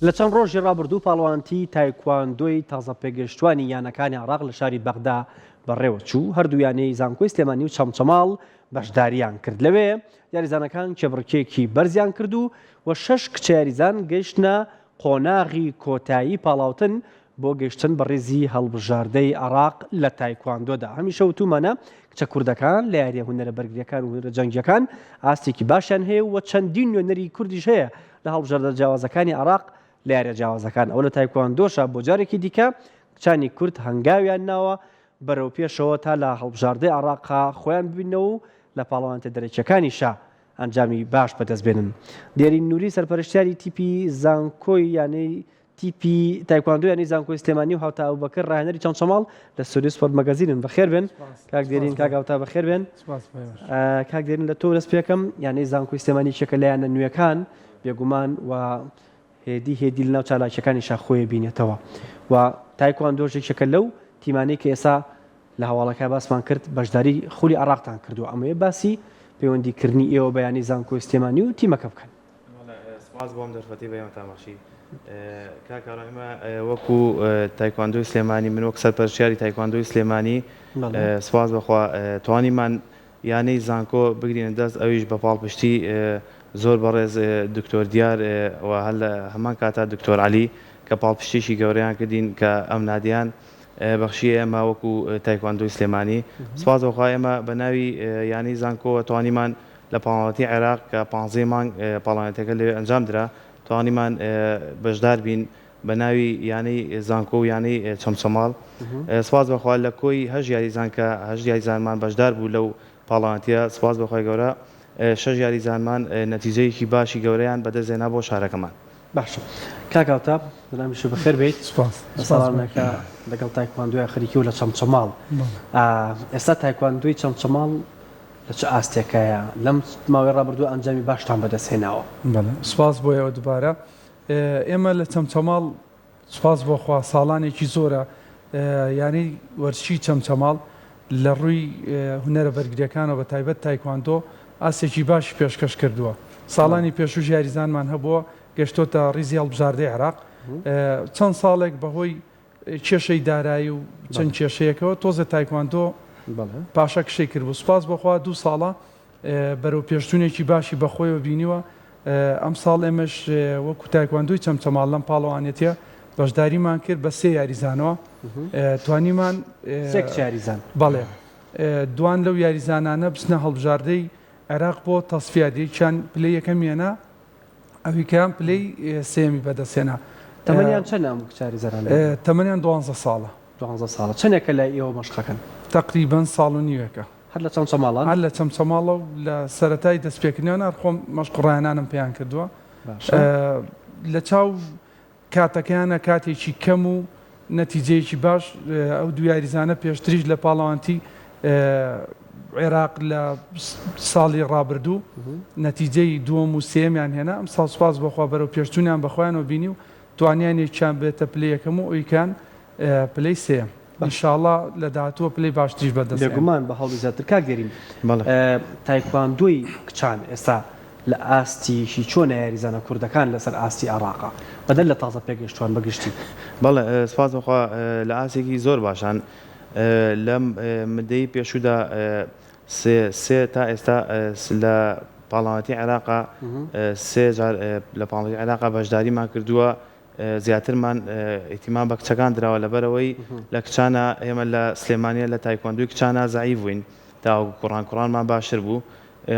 لە چەند ڕۆژی ڕابردوو پاڵەوانتی تایکواندۆی تازە پێگەشتوانی یانەکانی عراق لە شاری بەغدا بەڕێوە چوو. هەردوو زانکۆی سلێمانی و چەمچەماڵ بەشداریان کرد. لەوێ یاریزانەکان کێبڕکێکی بەرزیان کرد و 6 کچە یاریزان گەیشتنە قۆناغی کۆتایی پاڵاوتن بۆ گەیشتن بە ڕێزی هەڵبژاردەی عراق لە تایکواندۆدا. هەمیشە وتومانە کچە کوردەکان لە یاریە هونەرە بەرگریەکان و هونەرە جەنگیەکان ئاستێکی باشیان هەیە و چەندین نوێنەری کوردیش هەیە لە هەڵبژاردە جیاوازەکانی عراق لە یاریە جیاوازەکان. ئەو لە تایکواندۆشە بۆ جارێکی دیکە کچانی کورد هەنگاویان ناوە بەرەو پێشەوە تا لە هەڵبژاردەی عراقا خۆیان ببینەوە و لە پاڵەوانتە دەرەکیەکانیشە ئەنجامی باش بەدەستبێنن. دیێری نووری سەرپەرشتیاری تیپی زانکۆی یانەی تیپی تایکواندۆ یانی زانکۆی سلێمانی و هاوتا ئەبوبەکر ڕاهێنەری چەمچەماڵ لە سوودی سپۆرت مەگەزینن. بەخێر بێن کاک دێرین، کاک هاوتا بەخێر بێن. کاک دێرین لە تۆ دەست پێکەم، یانەی زانکۆی سلێمانی یەکێکە لە یانە نوێیەکان بێگومان و هێدی لە ناو چالاکیەکانی خۆی بینێتەوە و تایکواندۆژێکێکە لەو تیمانەی کە ئێستا لە هەواڵەکە باسمان کرد بەشداری خولی عراقتان کردو. ئەمەیە باسی پەیوەندیکردنی ئێوە بەیانی زانکۆی سلێمانی و تیمەکە بکەن. سپاس بۆم دەرفەتی بەیەمە تاماشی کاکارە ئێمە وەکو تایکواندۆی سلێمانی من وەک سەرپەرشتیاری تایکواندۆی سلێمانی سپاس بەخوا توانیمان یانەی زانکۆ بگرینە دەست، ئەویش بە پاڵپشتی زۆر بەڕێز دکتۆر دیار و هەر لە هەمان کاتا دکتۆر عەلی کە پاڵپشتیشی گەورەیان کردین کە ئەم نادیان بەخشی ئێمە وەکو تایکواندۆی سلێمانی. سپاس بەخوا ئێمە بە ناوی یانەی زانکۆ توانیمان لە پاڵەوانتی عێراق کە 15 مانگ پاڵەوانەتەکە لەوێ ئەنجام درا توانیمان بەشدار بین بە ناوی یانەی زانکۆ و یانەی چەمچەماڵ. سپاس بەخوا لە کۆی هەژ یاریزان کە هەژ یاریزانمان بەشدار بوو لەو پاڵەوانتیە. سپاس بەخوای گەورە 6 یاریزانمان نەتیجەیەکی باشی گەورەیان بەدەستهێنا بۆ شارەکەمان. باشە کاک هاوتا دەنامیش بەخێر بێیت. ساڵانەکە لەگەڵ تایکواندۆی خەریکی و لە چەمچەماڵ. ئێستا تایکواندۆی چەمچەماڵ لە چه ئاستێکەیە لەم ماوەی ڕابردوو ئەنجامی باشتان بەدەستهێناوە؟ سپاس بۆیەوە دووبارە ئێمە لە چەمچەماڵ سپاس بۆخوا ساڵانێکی زۆرە یانی وەرزشی چەمچەماڵ لە ڕووی هونەرە بەرگریەکانەوە بە تایبەت تایکواندۆ ئاستێکی باشی پێشکەش کردووە. ساڵانی پێشوو یاریزانمان هەبووە گەشتۆتە ڕیزی هەڵبژاردەی عێراق چەند ساڵێک بەهۆی کێشەی دارایی و چەند کێشەیەکەوە تۆزە تایکواندۆ پاشە کشەی کرد بوو. سپاس بەخوا 2 ساڵە بەرەو پێشتونێکی باشی بەخۆیەوە بینیوە. ئەم ساڵ ئێمەش وەکو تایکواندۆی چەمچەماڵ لەم پاڵەوانێتە بەشداریمان کرد بە 3 یاریزانەوە توانیمان یاریزان بەڵێ دوان لەو یاریزانانە بچنە هەڵبژاردەی عێراق بۆ تەسفیادێکیان پلەی یەکەمیانە ئەویکەیان پلەی سێمی بەدەستێنا. تەمەنیان چەند ئەم یاریزانان؟ تەمەنیان 12 ساڵە. 12 ساڵە. چەندێکە لای ئێوە مەشقەکەن؟ تقریباً ساڵ و نیوەکە. هەر لە چەمچەماڵان؟ هەر لە چەمچەماڵە و لە سەرەتای دەستپێکردنیانە خۆم مەشقڕایانانم پێیان کردووە. لە چاو کاتەکەیانە کاتێکی کەم و نەتیجەیەکی باش ئەو دوو یاریزانە پێشتریش لە پاڵەوانتی عێراق لە ساڵی ڕابردوو نەتیجەی دووەم و سێمیان هێنا. ئەم ساڵ سپاس بەخوا بەرەو پێشتونیان بەخۆیانەوە بینی و توانیانێکیان بێتە پلەی یەکەم و ئەویکان پلەی سێم. ئینشاءڵڵا لە داهاتووە پلەی باشتریش بەدەست بێگومان بە هەڵی زیاتر کاک دێرین. تایکواندۆی کچان ئێستا لە ئاستیشی چۆنە یاریزانە کوردەکان لەسەر ئاستی عێراقا بەدەل لە تازە پێگەشتوان بەگشتی؟ بەڵێ سپاس بەخوا لە ئاستێکی زۆر باشان لەم مدەی پێشوودا سێ تا ئێستا لە پاڵەوانتی عێراقا 3 جار لە پاڵەوانتی عێراقا بەشداریمان کردووە. زیاترمان ئیتیمان بە کچەکان درراوە لەبەرەوەی لە کچانە ئێمە لە سلێمانیە لە تایکواندۆی کچانە زعیف بووین تا کوڕانمان باشتر بوو.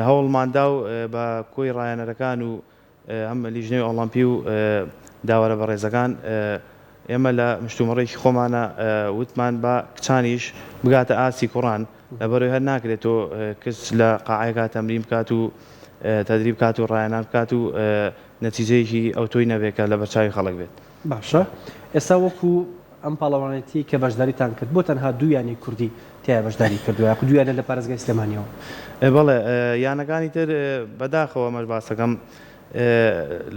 هەوڵماندا و بە کۆی ڕایەنەرەکان و ئەم لیژنەی ئۆڵەمپی و داوەرە بەڕێزەکان ئێمە لە مشتومەڕێکی خۆمانە وتمان بە کچانیش بگاتە ئاسی کوڕان لەبەرەوەی هەر ناکرێت تۆ کچ لە قاعەیەکە تەمرین بکات و تەدریب بکات و ڕایەنان بکات و نەتیجەیەکی ئەو تۆی نەبێت کە لە بەرچاوی خەڵک بێت. باشە ئێستا وەکو ئەم پاڵەوانێتی کە بەشداریتان کرد بۆ تەنها دوویانی کوردی تیا بەشداری کردووە دویانە لە پارێزگای سلێمانیەوە؟ بەڵێ یانەکانی تر بەداخەوە مەش باسەکەم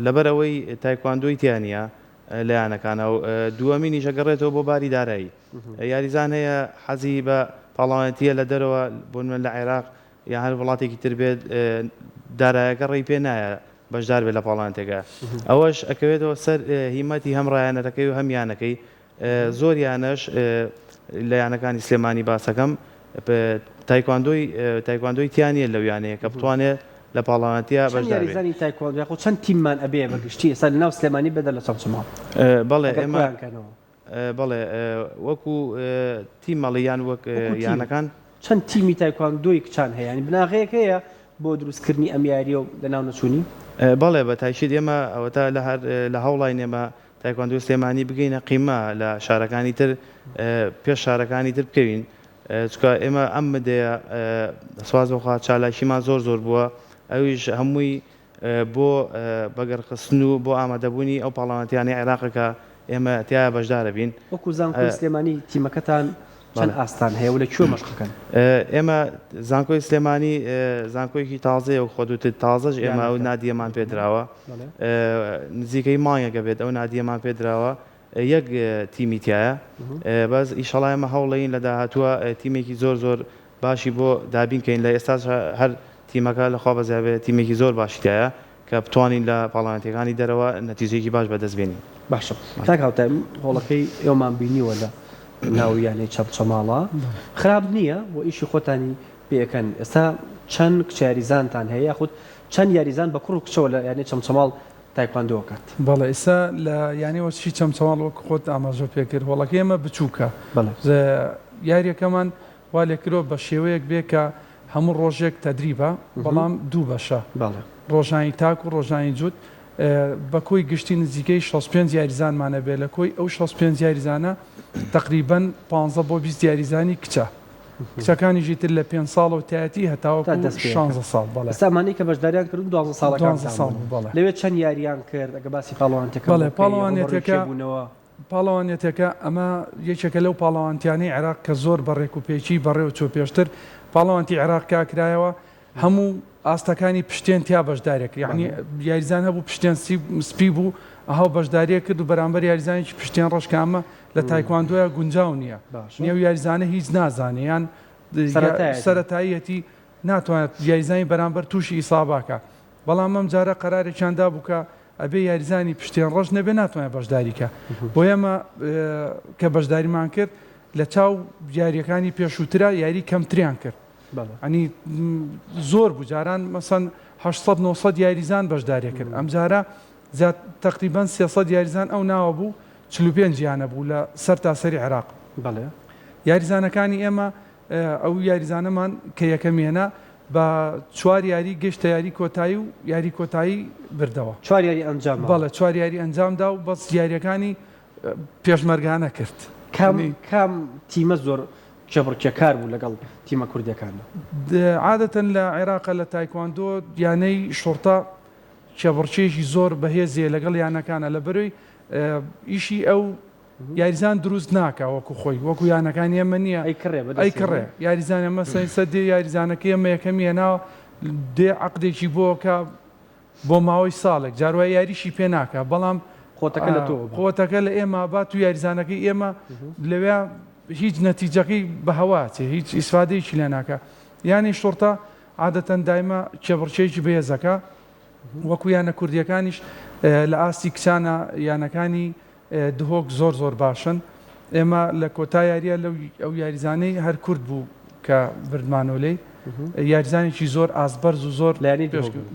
لەبەرەوەی تایکواندۆی تیانە لە یانەکانە و دووەمینی شەگەڕێتەوە بۆ باری دارایی. یاریزان هەیە حەزی بە پاڵەوانێتیە لە دەرەوە بۆ لە عێراق یا هەر وڵاتێکی تر بێت دارایەکە ڕێی پێ نایە بەشدار بێت لە پاڵانتێکە ئەوەش ئەکەوێتەوە سەر هیمەتی هەم ڕایەنەکەی و هەم یانەکەی زۆر یانەش لە یانەکانی سلێمانی باسەکەم تایکواندۆی تیانە لەو یانەیە کە بتوانێت لە پاڵاوانتیە بەشدار یاریزانی تایکواندۆ خۆ چەند تیممان ئەبێ بەگشتی ئێستا لە ناو سلێمانی بەدە لە چەمچەماڵ بەڵێ ئێمە بەڵێ وەکو تیم مەڵیان وەک یانەکان چەند تیمی تایکواندۆی کچان هەیە ینی بناغەیەک هەیە بۆ دروستکردنی ئەم یاریە و لە ناو نەچوونی بەڵێ بە تایشید ئێمە ئەوەتا لە هەوڵای نێمە تایکواندۆ سلێمانی بگەینە قیمە لە شارەکانی تر پێش شارەکانی تر بکەوین چکە ئێمە ئەم مدەیە سواز بخوا چالاشیمان زۆر بووە ئەویش هەمووی بۆ بەگەڕخستن و بۆ ئامادەبوونی ئەو پاڵاوانتیانی عێراقەکە ئێمە تایە بەشدارە بین وەکو زانکۆی سلێمانی تیمەکەتان چەند ئاستان هەیە و لە کوێ مەشقەکەن ئێمە زانکۆی سلێمانی زانکۆیەکی تازەیە و خۆدوتت تازەش ئێمە ئەو نادیەمان پێدراوە نزیکەی مانگەکە بێت ئەو نادیەمان پێدراوە یەک تیمی تایە بەس ئیشەڵای ئەمە هەوڵەین لە داهاتووە تیمێکی زۆر باشی بۆ دابینکەین لە ئێستاش هەر تیمەکە لەخوا بەزیابێت تیمێکی زۆر باشی تایە کە بتوانین لە پاڵانتیەکانی دەرەوە نەتیجەیەکی باش بەدەستبێنین باشە کاکاوتای هۆڵەکەی ئێوەمان بینیوە لە ناویانەی چەمچەماڵە خراپ نییە بۆ ئیشی خۆتانی پێەکەن ئێستا چەند کچاریزانتان هەیە یاخود چەند یاریزان بە کوڕ و کچەوە لە یانەی چەمچەماڵ تایکواندۆ کات بەڵێ ئێستا لە یانەوەچی چەمچەماڵ وەک خۆت ئاماژە پێکرد وەڵەکە ئێمە بچووکە یاریەکەمان وا لێکرۆ بە شێوەیەک بێ کە هەموو ڕۆژێک تەدریبە بەڵام دوو بەشە ڕۆژانی تاک و ڕۆژانی جووت بە کۆی گشتی نزیکەی 65 یاریزانمانە بێ لە کۆی ئەو 65 یاریزانە تقریباً 15 بۆ 20 یاریزانی کچە کچەکانیژی تر لە 5 ساڵ و تایەتی هەتاوە 16 ساڵ بەڵێ ئێستامانی کە بەشداریان کرد 12 ساڵ لەوێت چەند یاریان کرد ئەگە باسی پاڵەوانتەکە بەڵێ پاڵەوانێتەکە ئەمە یەکێکە لەو پاڵەوانتیانەی عێراق کە زۆر بەڕێک و پێچی بەڕێوە چۆ پێشتر پاڵەوانتی عێراق کاکرایەوە هەموو ئاستەکانی پشتێن تیا بەشدارێک یعنی یاریزان هەبوو پشتێن سپی بوو ئەهاو بەشداریە کرد و بەرامبەر یاریزانێکی پشتێن ڕۆژکامە لە تایکواندۆیە گونجاو نییە نێو یاریزانە هیچ نازانێ یان سەرەتاییەتی ناتوانێت یاریزانی بەرامبەر تووشی ئیساباکە بەڵام ئەم جارە قەرارێکیاندا بوو کە ئەبێ یاریزانی پشتێن ڕۆژ نەبێ ناتوانێت بەشداریکە بۆ ئێمە کە بەشداریمان کرد لە چاو یاریەکانی پێشووترە یاری کەمتریان کرد ئەنی زۆر بوو جاران مەسەن 800 یاریزان بەشداری کرد ئەم جارە تقریبان 300 یاریزان ئەو ناوە بوو 45 یانە بوو لە سەر تاسەری عێراق یاریزانەکانی ئێمە ئەو یاریزانەمان کە یەکەمێنە بە 4 یاری گەشتە یاری کۆتایی و یاری کۆتایی بردەوە 4 یاری ئەنجام بەڵێ 4 یاری ئەنجامدا و بەس یاریەکانی پێشمەرگانە کرد کام تیمە زۆر کێبڕکێکار بوو لەگەڵ تیمە کوردەکانە عادەتەن لە عێراقە لە تایکواندۆ یانەی شۆرتا کێبڕچێژی زۆر بەهێزیە لەگەڵ یانەکانە لە بەروی ئیشی ئەو یاریزان دروست ناکە وەکو خۆی وەکو یانەکانی ئێمە نییە ئەیکڕێ یاریزان ئەمە سەد دێ یاریزانەکە ئەمە یەکەمی هێناوە دێ عەقدێکی بۆکە بۆ ماوەی ساڵێک جاروای یاریشی پێ ناکە بەڵام خۆتەکە لە ئێمە بات و یاریزانەکەی ئێمە لەوێ هیچ نەتیجەکەی بە هەواچێ هیچ ئیسفادەیەکی لێ ناکە یانی شۆرتا عادەتەن دایمە کێبڕچێکی بەهێزەکە وەکو یانە کوردیەکانیش لە ئاستی کچانە یانەکانی دهۆک زۆر باشن ئێمە لە کۆتا یاریە لەو ئەو یاریزانەی هەر کورد بوو کە بردمانەوە لێی یاریزانێکی زۆر ئاسبەرز و زۆر لایانی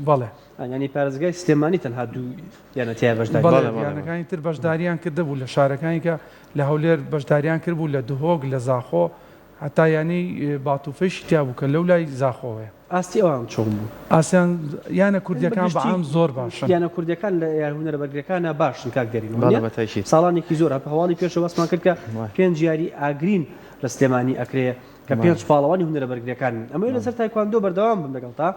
بەڵێ ینی پارێزگای سلێمانی تەنها دوو یانەتیای بەشداری یانەکانی تر بەشداریان کرده بوو لە شارەکانی کە لە هەولێر بەشداریان کرد بوو لە دهۆک لە زاخۆ هەتا یانەی باتوفەشی تیا بوو کە لەو لای زاخۆوەیە ئاستی ئەوان چۆن بوو ئاسیان یانە کوردیەکان بەعام زۆر باشن یانە کوردەکان لە هونەرە بەرگەکانە باشن کاک دەرین ساڵانێکی زۆر هەواڵی پێشەوە بەسمان کرد کە 5 یاری ئاگرین لە سلێمانی ئەکرێ کە 5 پاڵەوانی هونەرە بەرگەکان ئەمە لەسەر تایکواندۆ بەردەوام بن لەگەڵ تا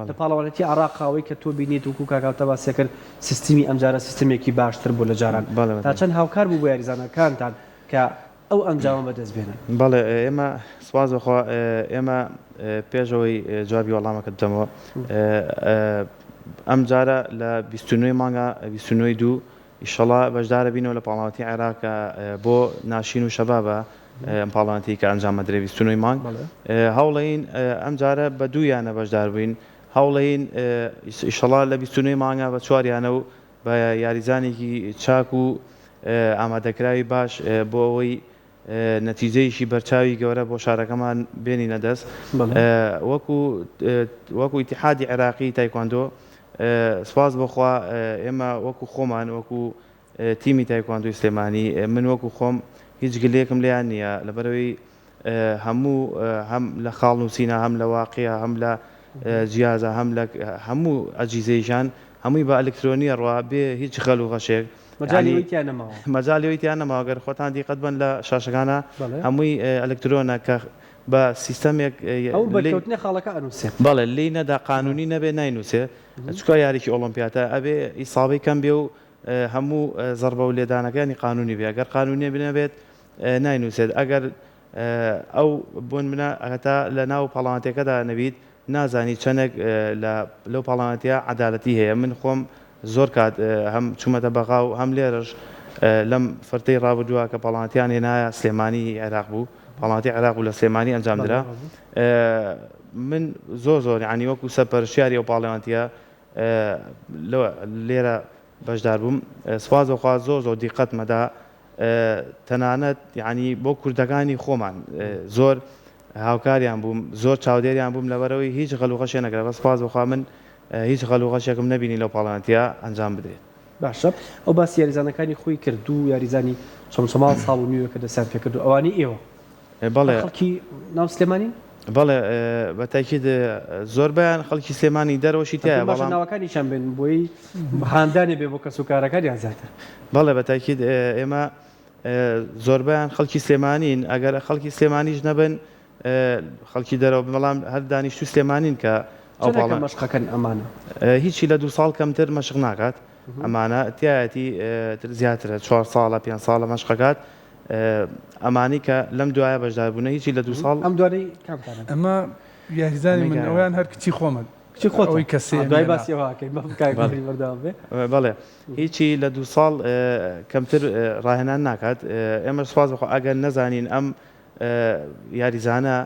لە پاڵەوانەتی عێراقاوەی کە تۆ بینیت وکو کاکاوتە باسی کرد سیستمی ئەمجارە سیستمێکی باشتر بوو لە جاران تا چەند هاوکار بوو بۆ یاریزانەکانتان کە ئەو ئەنجامە بەدەست بێنن بەڵێ ئێمە سواز بخوا ئێمە پێشەوەی جوابی وەڵامەکە بدەمەوە ئەم جارە لە 29 مانگە 29 دوو ئیشەڵا بەشدارە بینەوە لە پاڵاوەتی عێراقە بۆ ناشین و شەبابە ئەم پاڵاوانتی کە ئەنجامە درێ 29 مانگ هەوڵەین ئەم جارە بە دوو یانە بەشدار بووین هەوڵەین ئیشەڵا لە 29 مانگا بە چواریانە و بە یاریزانێکی چاک و ئامادەکراوی باش بۆ ئەوەی نەتیجەیەکی بەرچاوی گەورە بۆ شارەکەمان بێنینە دەست وەکو ئیتیحادی عێراقی تایکواندۆ سپاس بەخوا ئێمە وەکو خۆمان وەکو تیمی تایکواندۆی سلێمانی من وەکو خۆم هیچ گلەیەکم لێیان نییە لەبەرەوەی هەموو هەم لە خاڵ نووسینە هەم لە واقعە هەم لە جیازە هەم لە هەموو ئەجیزەیشان هەمووی بە ئەلکترۆنیە ڕوا بێ هیچ خەل و غەشێک مەجاالەوەیتیان نەماوەگەر خۆتان دیقەت بن لە شاشەکانە هەمووی ئەلکترۆنە کە بە سیستەمێک بەڵێ لی نەدا قانونی نەبێ ناینووسێ چکە یاریکی ئۆلمپیاتە ئەبێ ئیسابی کەم بێ و هەموو زەربە و لێدانەکانی قانونی بێ ئەگەر قانونی بنەبێت ناینووسێت ئەگەر ئەو بوون منە ئەتا لە ناو پەڵامەتەکەدا نەبیت نازانی چەندێک لەو پەڵامەتیە عەدالەتی هەیە من خۆم زۆر کات هەم چوومەتە بەغاو هەم لێرەش لەم فرتەی ڕابردووە کە پەڵامەتیان هێنایە سلێمانی عێراق بوو پەڵامەتی عێراق و لە سلێمانی ئەنجامدرا من زۆر یعنی وەکو سەرپەرشتیاری ئەو پاڵێمەتیە لێرە بەشدار بووم سوپاس بەخوا زۆر دیقەت مەدا تەنانەت یعنی بۆ کوردەکانی خۆمان زۆر هاوکاریان بووم زۆر چاودێریان بووم لەبەرەوەی هیچ غەلوغەشێ نەکرا بە سوپاس بەخوا من هیچ غەلوغەشێکم نەبینی لەو پاڵێمەتیە ئەنجام بدرێت باشە ئەو باسی یاریزانەکانی خۆی کرد و یاریزانی چەمچەماڵ ساڵ و نیوە کە دەسیان پێ کرد و ئەوانی ئێوە بەڵێ خەڵکی ناو سلێمانی بەڵێ بە تاکید زۆربیان خەڵکی سلێمانی دەرەوەشی تایە بەڵام ناوەکانیشان بن بۆی هاندانێ بێ بۆ کەس و کارەکانیان زیاتر بەڵێ بە تاکید ئێمە زۆربیان خەڵکی سلێمانین ئەگەر خەڵکی سلێمانیش نەبن خەڵکی دەرەوە بەڵام هەر دانیشتوی سلێمانین کە ئەو مەشقەکەن ئەمانە هیچی لە 2 ساڵ کەمتر مەشق ناکات ئەمانە تایەتی زیاترە 4 ساڵە 5 ساڵە مەشقەکات ئەمانی کە لەم دوایە بەشدار بوون هیچی لە 2 ساڵ ئەم دوانەی ئەمە یاریزانی من ئەویان هەر کچی خۆمە کچی خۆی کەسی دوای باسیەوەکەی بەرداوام بێ بەڵێ هیچی لە 2 ساڵ کەمتر ڕاهێنان ناکات ئێمە سوپاس بخۆ ئەگەر نەزانین ئەم یاریزانە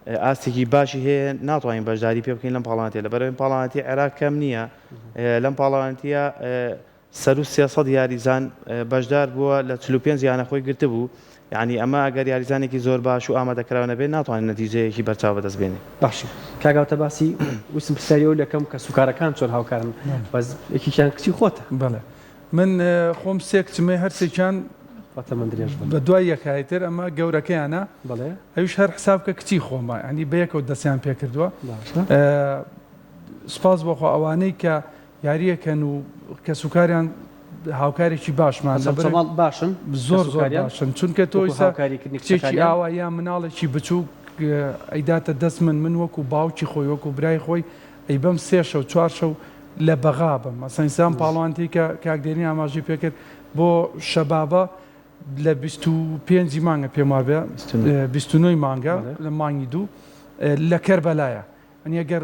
ئاستێکی باشی هەیە ناتوانین بەشداری پێ بکەین لەم پاڵانەتێ لەبەرەوەی پاڵانەتی عێراق کەم نییە لەم پاڵانەتیە سەر و 300 یاریزان بەشدار بووە لە 45 یانە خۆی گرتە بوو یعنی ئەمە ئەگەر یاریزانێکی زۆر باش و ئامادەکراوە نەبێت ناتوانین نەتیجەیەکی بەرچاو بەدەست بێنێ باشی کاگاوتە باسی ویستم پرسیاریەوە لەکەم کە سوکارەکان چۆن هاوکارن یەکیان کچی خۆتە بەڵێ من خۆم سێ کچمێ هەرسێکیان بە دوای یەکایتر ئەمە گەورەکەیانە ئەوش هەر حساب کە کچی خۆمە ینی بەیەکەوە دەستیان پێ کردووە سپاس بۆخۆ ئەوانەی کە یاریەکەن و کە سوکاریان هاوکارێکی باشمان باشن زۆر باشن چونکە تۆ کچێکی ئاوا یا مناڵێکی بچوو ئەیداتە دەست من وەکو باوکی خۆی وەکو برای خۆی ئەی بەم 3 شەو 4 شەو لە بەغا بم مەسەنسان پاڵوانتی کە کاکدێنی ئاماژی پێکرد بۆ شەبابە لە 25 مانگە پێم وابێ 29 مانگە لە مانگی 2 لە کەربەلایە ئەنی ئەگەر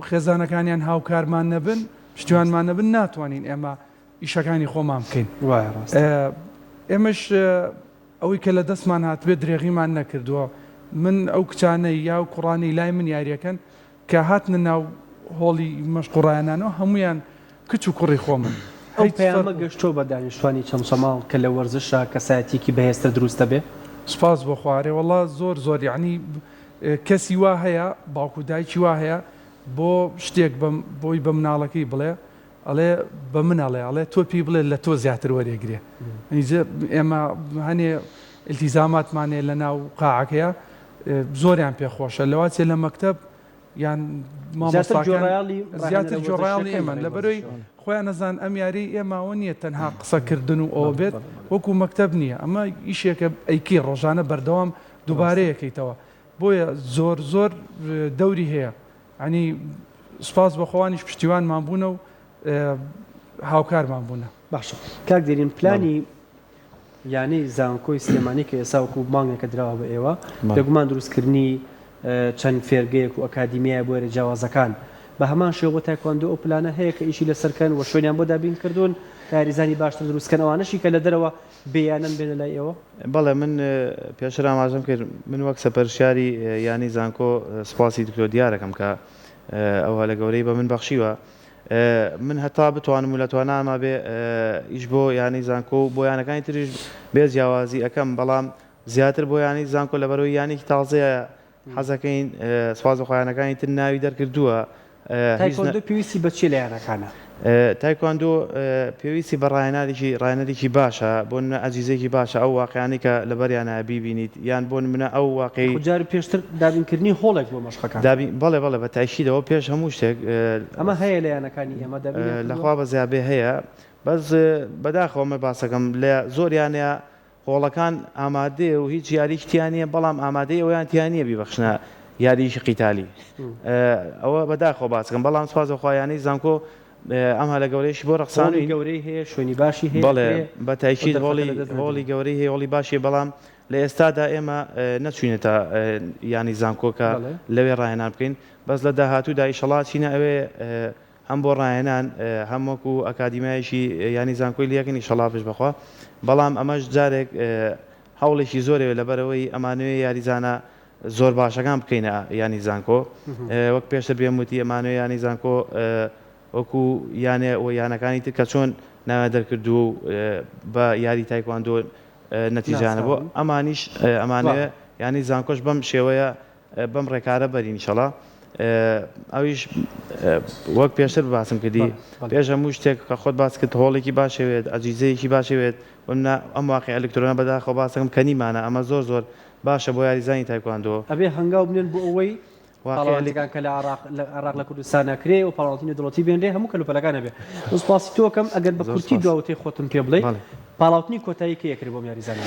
خێزانەکانیان هاوکارمان نەبن پشتیوانمان نەبن ناتوانین ئێمە ئیشەکانی خۆمان بکەین ئێمەش ئەوەی کە لە دەستمان هاتبێت درێغیمان نەکردووە من ئەو کچانەی یا و کوڕانی لای من یاریەکەن کە هاتنە ناو هۆڵی مەشقوڕایانانەوە هەمویان کچ و کوڕی خۆمن ئەو پەیامە گەشتۆ بە دانیشتوانی چەمچەماڵ کە لە وەرزشە کەسایەتێکی بەهێزتر دروستە بێ سپاس بۆ خوارێ وەڵا زۆر یعنی کەسی وا هەیە باوکو دایکی وا هەیە بۆ شتێک بۆی بە مناڵەکەی بڵێ ئەڵێ بە مناڵێ تۆ پێی بڵێ لە تۆ زیاتر وەرێگرێ ئێمە هەنێ ئیلتیزاماتمانێ لە ناو قاعەکەیە زۆریان پێخۆشە لەواتێ لە مەکتەب یان زیاتر جۆڕایاڵی ئێمە لەبەرەوەی خۆیان نەزان ئەم یاری ئێماوە نییە تەنها قسەکردن و ئەوە بێت وەکو مەکتەب نییە ئەمە ئیشێکە ئەیکی ڕۆژانە بەردەوام دووبارەیەکەیتەوە بۆیە زۆر دەوری هەیە ینی سپاس بە خۆوانیش پشتیوانمان بوونە و هاوکارمان بوونە باشە کاک دێرین پلانی یانەی زانکۆی سلێمانی کە ئێسا وەکو مانگێکە درراوە بە ئێوە دەگومان دروستکردنی چەند فێرگەیەک و ئەکادیمیای بۆ جیاوازەکان بە هەمان شێوە بۆ تایکواندۆ ئەو پلانە هەیە کە ئیشی لەسەرکەن و شوێنیان بۆ دابین کردوون یاریزانی باشتر دروستکەن ئەوانەشی کە لە دەرەوە بێیانن بێنە لای ئێوە بەڵێ من پێشتر ئاماژەم کرد من وەک سەپەرشیاری یانی زانکۆ سپاسی دکتۆر دیارەکەم کە ئەوە لە گەورەی بە من بەخشیوە من هەتا بتوانم و لە توانامە بێ ئیش بۆ ینی زانکۆ و بۆ یانەکانی تریش بێ جیاوازی ئەەکەم بەڵام زیاتر بۆ ینی زانکۆ لە بەرەوەی یانێکی تازەیە حەزەکەین سواز خۆیانەکانی تر ناوی دەرکردووە تایکۆندۆ پێویستی بەچی لە یانەکانە تایکواندۆ پێویستی بە ڕایەنێکی باشە بۆ منە ئەجیزێکی باشە ئەو واقعیانی کە لەبەریانە بیبینیت یان بۆ منە ئەو واقعی جار پێشتر دابینکردنی هۆڵێک بۆ مەشقەکان بەڵێ بەڵێ بە تایشیدەوە پێش هەموو شتێک ئەمە هەیە لە یانەکانی ئێمە لەخوا بە زیابێ هەیە بەس بەداخەوەمە باسەکەم لە زۆریانەیە هۆڵەکان ئامادەیە و هیچ یاریشتیانە بەڵام ئامادەی ئەویان تیانە بیبەخشنە یاریشی قیتالی ئەوە بەداخەوە باسەکەم بەڵام سوازە خۆیانی زانکۆ ئەمە لە گەورەیشی بۆ ڕەخسانی گەورەی هەیە شوێنی باشی هەیە بەڵێ بە تایشید هۆڵی گەورەی هەیە هۆڵی باشی بەڵام لە ئێستادا ئێمە نەچوینێتە ینی زانکۆکە لەوێ ڕاهێنان بکەین بەس لە داهاتوودا ئیشەڵاتچینە ئەوێ هەم بۆ ڕاهێنان هەم وەکو ئەکادیمایشی ینی زانکۆی لیەکەن ئیشەڵا پێش بخوا بەڵام ئەمەش جارێک هەوڵێکی زۆرەوە لەبەرەوەی ئەمانوێ یاریزانە زۆر باشەکان بکەینە ینی زانکۆ وەک پێشتر بێم وتی ئەمانوێ ینی زانکۆ وەکو یانێ و یانەکانی تر کە چۆن ناوە دەرکردو و بە یاری تایکواندۆ نەتیجانە بۆ ئەمانیش ئەمانەیە ینی زانکۆش بەم شێوەیە بەم ڕێکارە بەرین ئینشەڵا ئەویش وەک پێشتر باسم کردی پێش هەموو شتێک کە خۆت باس کرد هۆڵێکی باشەوێت ئەجیزەیەکی باشەوێت ئەم واقعی ئەلکترۆنە بەداخەوە باسەکەم کەنیمانە ئەمە زۆر باشە بۆ یاریزانی تایکواندۆ ئەبێ هەنگاو بنێن بۆ ئەوەی پاڵاوانەکان کە لە عراق لە کوردستان ناکرێ و پاڵاوانی دەوڵەتی بێنرێ هەموو کەلوپەلەکانە بێ سوپاسی تۆکەم ئەگەر بە کورتی دواوتەی خۆتم پێ بڵێ پاڵاوتنی کۆتایی کە یەکرد بۆ یاریزانە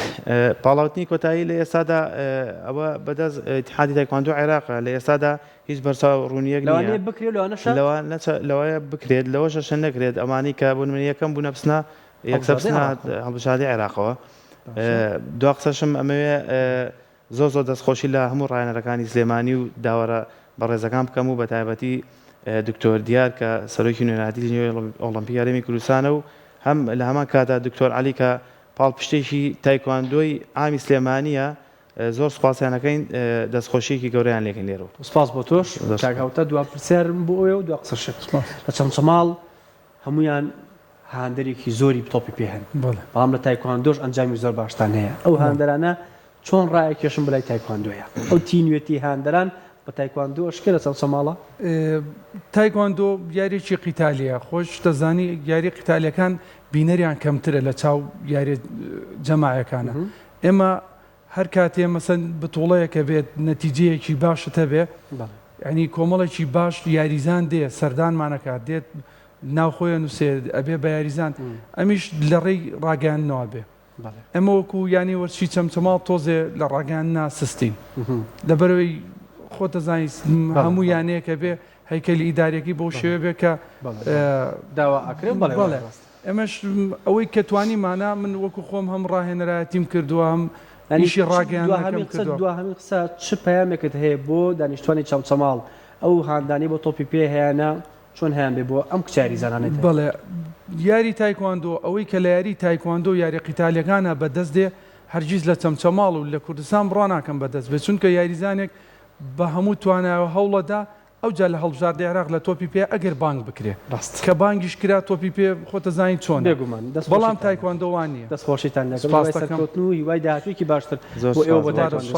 پاڵاوتنی کۆتایی لە ئێستادا ئەوە بەدەست اتحادی تایکواندۆ عێراقە لە ئێستادا هیچ بەرچاو ڕوونیەک لەوانەیە بکرێت لەوانە بکرێت لەوەشە شە نەکرێت ئەمانی کە بۆ نمونە یەکەم بوونە بسنە یەکسەر بسنە هەڵبژاردەی عێراقەوە دو قسەشم ئەمەوێ زۆر دەستخۆشی لە هەموو ڕایەنەرەکانی سلێمانی و داوەرە بە ڕێزەکان بکەم و بە تایبەتی دکتۆر دیار کە سەرۆکی نوێنەتی ئۆڵمپی یاریمی کوردستانە و هەم لە هەمان کاتا دکتۆر عەلی کە پاڵپشتێکی تایکواندۆی ئامی سلێمانیە زۆر سوپاسیانەکەین دەستخۆشیێکی گەورەیان لێکن لێرەوە سوپاس بۆ تۆش کاکاوتە دوا پرسیارم بۆ ئەوێ و دوا قسەش لە چەمچەماڵ هەمویان هاندەرێکی زۆری تۆپی پێ هەن بەڵام لە تایکواندۆش ئەنجامی زۆر باشتان هەیە ئەو هاندەرانە چۆن ڕایەکێشم بەلای تایکواندۆیە ئەو تینوێتی هاندەران بە تایکواندۆ شکە لە چەمچەماڵە تایکواندۆ یاریی قیتالیە خۆش دەزانی یاری قیتالیەکان بینەریان کەمترە لە چاو یاری جەماعەکانە ئێمە هەر کاتێ مەسەن بتوڵەیەکە بێت نەتیجەیەکی باشتە بێ ینی کۆمەڵێکی باش یاریزان دێ سەردانمانەکات دێت ناوخۆیان نووسێ ئەبێ بە یاریزان ئەمیش لە ڕێی ڕاگەیاندنەوە بێ ئەمە وەکو ینی وەرچی چەمچەماڵ تۆزێ لە ڕاگەیاندنا سستین لەبەرەوەی خۆتە زانیت هەموو یانەیەکە بێ هەیکەلی ئیدارێکی بۆ شێوە بێ کە داوا ئەکرێت بەڵێ ئەمەش ئەوەی کە توانیمانە من وەکو خۆم هەم ڕاهێنەرایەتیم کردووە هەم ئیشی ڕاگەیاندنەکەم کردووە دو هەمین قسە چ پەیامێکت هەیە بۆ دانیشتوانی چەمچەماڵ ئەو هاندانی بۆ تۆپی پێ هەیەە چۆن هیان بێ بۆ ئەم کچاری زانانێت بڵێ یاری تایکواندۆ ئەوەی کە لە یاری تایکواندۆ یاری قیتالیەکانە بەدەست دێ هەرگیز لە چەمچەماڵ و لە کوردستان بڕوا ناکەم بەدەست بێت چونکە یاریزانێک بە هەموو توانایەوە هەوڵەدا ئەوجا لە هەڵبژاردەی عێراق لە تۆپی پێ ئەگەر بانگ بکرێ کە بانگیش کرا تۆپی پێ خۆتە زانین چۆن بەڵام تایکواندۆوان نییە دەستخۆشیتان لەگەڵ و هیوای داهاتوویەکی باشتر بۆ ئێوە بۆ تایکواندۆ